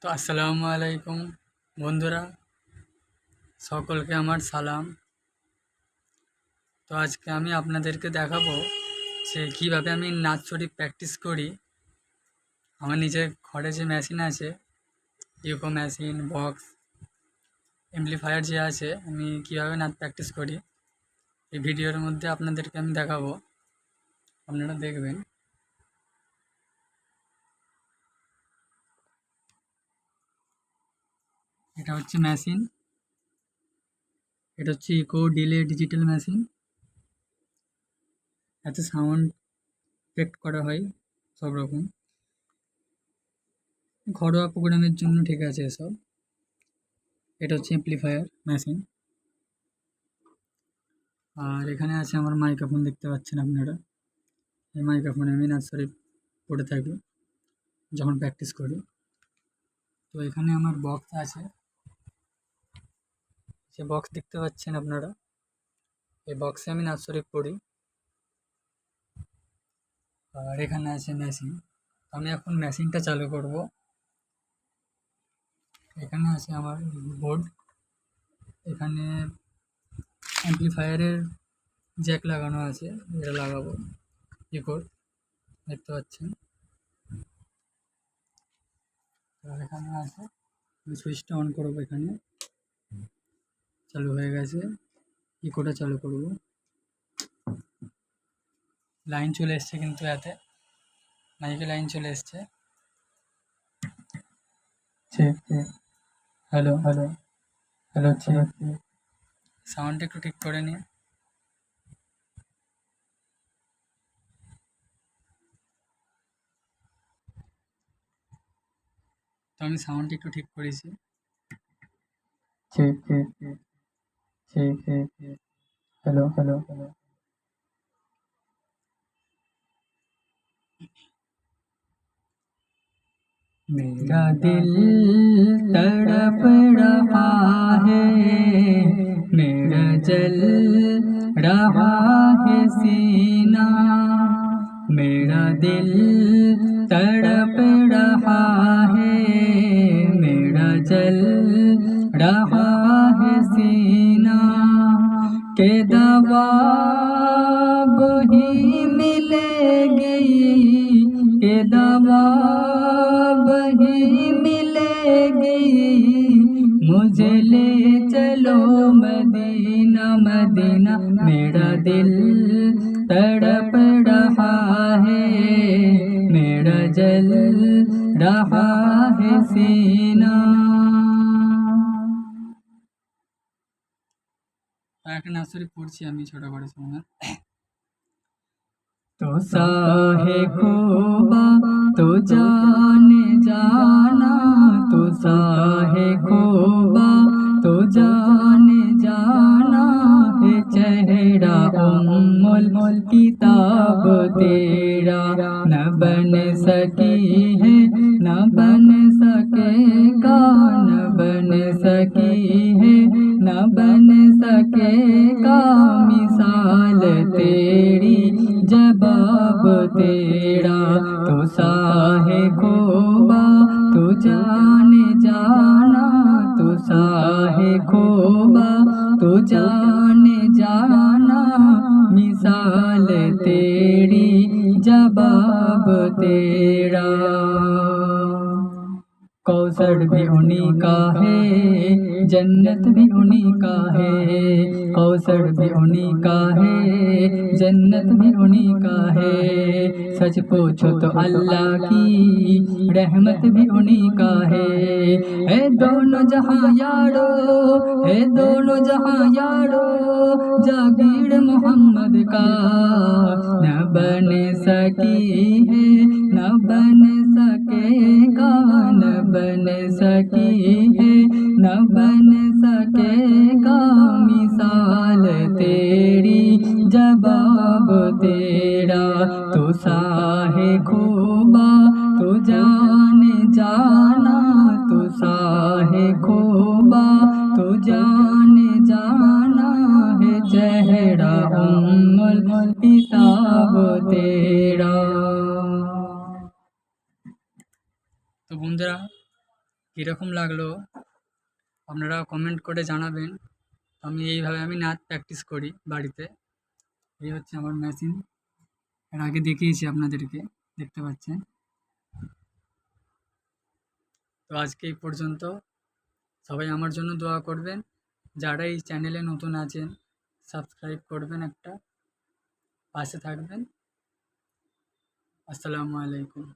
তো আসসালামু আলাইকুম বন্ধুরা, সকলকে আমার সালাম। তো আজকে আমি আপনাদেরকে দেখাবো যে কীভাবে আমি নাচড়ি প্র্যাকটিস করি। আমার নিজের ঘরে যে মেশিন আছে, ইউকো মেশিন, বক্স, এমপ্লিফায়ার যে আছে, আমি কীভাবে নাচ প্র্যাকটিস করি এই ভিডিওর মধ্যে আপনাদেরকে আমি দেখাবো, আপনারা দেখবেন। এটা হচ্ছে মেশিন, এটা হচ্ছে ইকো ডিলে ডিজিটাল মেশিন। এতে সাউন্ড এফেক্ট করা হয় সব রকম, ঘরোয়া প্রোগ্রামের জন্য ঠিক আছে এসব। এটা হচ্ছে এমপ্লিফায়ার মেশিন। আর এখানে আছে আমার মাইক্রোফোন, দেখতে পাচ্ছেন আপনারা। এই মাইক্রোফোনে আমি নার্সারি পড়ে থাকি যখন প্র্যাকটিস করি। তো এখানে আমার বক্স আছে, যে বক্স দেখতে পাচ্ছেন আপনারা, এই বক্সে আমি নার্সারি পড়ি। আর এখানে আছে মেশিন, আমি এখন মেশিনটা চালু করব। এখানে আছে আমার বোর্ড, এখানে অ্যাম্প্লিফায়ারের জ্যাক লাগানো আছে, এটা লাগাবো ইকোর, দেখতে পাচ্ছেন। আর এখানে আছে, আমি সুইচটা অন করবো, এখানে চালু হয়ে গেছে, ইকোটা চালু করব। লাইন চলে এসছে, কিন্তু এতে মাইকে লাইন চলে এসছে। ঠিক, হ্যালো হ্যালো হ্যালো, ঠিক। সাউন্ডটা একটু ঠিক করে নিয়ে। তো আমি সাউন্ডটা একটু ঠিক করেছি। ঠিক ঠিক ঠিক ঠিক, হ্যালো হ্যালো হ্যালো। मेरा दिल तड़प रहा है, मेरा जल रहा है सीना, मेरा दिल तड़प रहा है, मेरा जल रहा है सीना, के दवा वही मिलेगी, के दवा वही मिलेगी, मुझे ले चलो मदीना मदीना, मेरा दिल तड़प रहा है, मेरा जल रहा है सीना। একটা নার্সারি পড়ছি আমি ছোট করে সময়। तो साहे खोबा तो जाने जाना, तो साहे खोबा तो जाने जाना, है चेहरा उम्मुल किताब तेरा, न बन सकी है न बन सकेगा, न बन सकी है न बन सकेगा, मिसाल तेरी जवाब तेरा, तो साहे खोबा तो जाने जाना, तो साहे खोबा तो जाने जाना, मिसाल तेरी जवाब तेरा। कौसर भी उन्हीं का है, जन्नत भी उन्हीं का है, कौसर भी उन्हीं का है, जन्नत भी उन्हीं का है, सच पूछो तो अल्लाह की रहमत भी उन्हीं का है दोनों जहां यारो, है दोनों जहां यारो, जागीर मोहम्मद का, न बन सकी है न बन सकेगा, न बन सकी है न बन सकेगा, मिसाल तेरी जवाब तेरा, तो साहे खोबा तो जाने जाना, तो साहे खोबा तो जाने जाना, है चेहरा उम्मुल किताब तेरा। তো বন্ধুরা, কীরকম লাগলো আপনারা কমেন্ট করে জানাবেন। আমি নাচ প্র্যাকটিস করি বাড়িতে। এই হচ্ছে আমার মেশিন, এর আগে দেখিয়েছি আপনাদেরকে, দেখতে পাচ্ছেন। তো আজকে এই পর্যন্ত। সবাই আমার জন্য দোয়া করবেন। যারা এই চ্যানেলে নতুন আছেন সাবস্ক্রাইব করবেন, একটা পাশে থাকবেন। আসসালামু আলাইকুম।